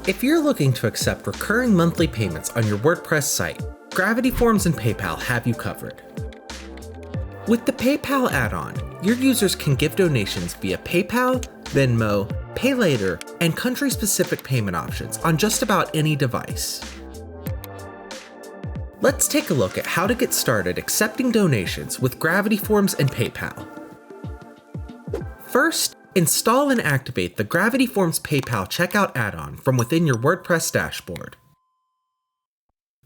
If you're looking to accept recurring monthly payments on your WordPress site, Gravity Forms and PayPal have you covered. With the PayPal add-on, your users can give donations via PayPal, Venmo, Pay Later, and country-specific payment options on just about any device. Let's take a look at how to get started accepting donations with Gravity Forms and PayPal. First, install and activate the Gravity Forms PayPal checkout add-on from within your WordPress dashboard.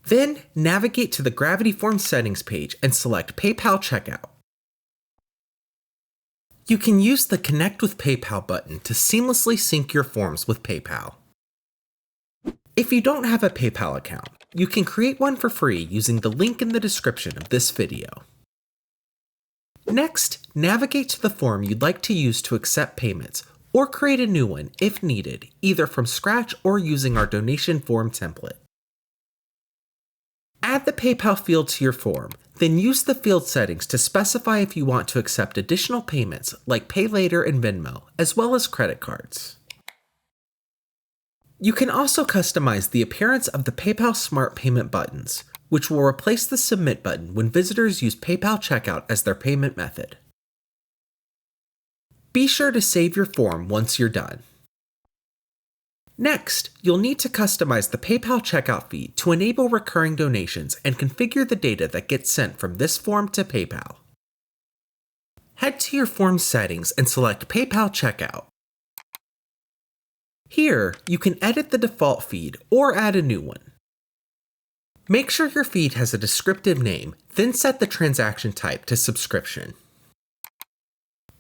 Then, navigate to the Gravity Forms settings page and select PayPal Checkout. You can use the Connect with PayPal button to seamlessly sync your forms with PayPal. If you don't have a PayPal account, you can create one for free using the link in the description of this video. Next, navigate to the form you'd like to use to accept payments, or create a new one if needed, either from scratch or using our donation form template. Add the PayPal field to your form, then use the field settings to specify if you want to accept additional payments like Pay Later and Venmo, as well as credit cards. You can also customize the appearance of the PayPal Smart Payment buttons, which will replace the Submit button when visitors use PayPal Checkout as their payment method. Be sure to save your form once you're done. Next, you'll need to customize the PayPal checkout feed to enable recurring donations and configure the data that gets sent from this form to PayPal. Head to your form settings and select PayPal Checkout. Here, you can edit the default feed or add a new one. Make sure your feed has a descriptive name, then set the transaction type to subscription.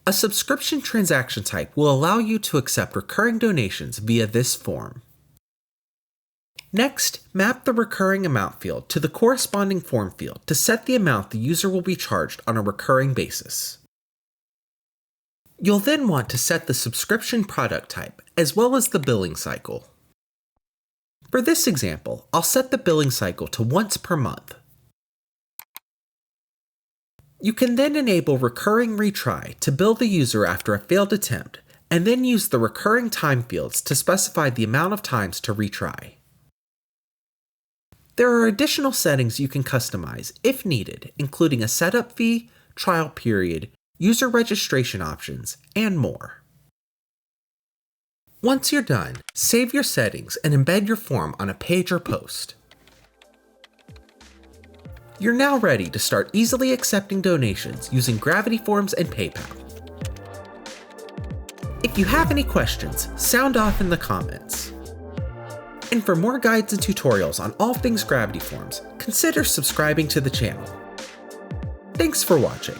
A subscription transaction type will allow you to accept recurring donations via this form. Next, map the recurring amount field to the corresponding form field to set the amount the user will be charged on a recurring basis. You'll then want to set the subscription product type, as well as the billing cycle. For this example, I'll set the billing cycle to once per month. You can then enable recurring retry to bill the user after a failed attempt, and then use the recurring time fields to specify the amount of times to retry. There are additional settings you can customize if needed, including a setup fee, trial period, user registration options, and more. Once you're done, save your settings and embed your form on a page or post. You're now ready to start easily accepting donations using Gravity Forms and PayPal. If you have any questions, sound off in the comments. And for more guides and tutorials on all things Gravity Forms, consider subscribing to the channel. Thanks for watching.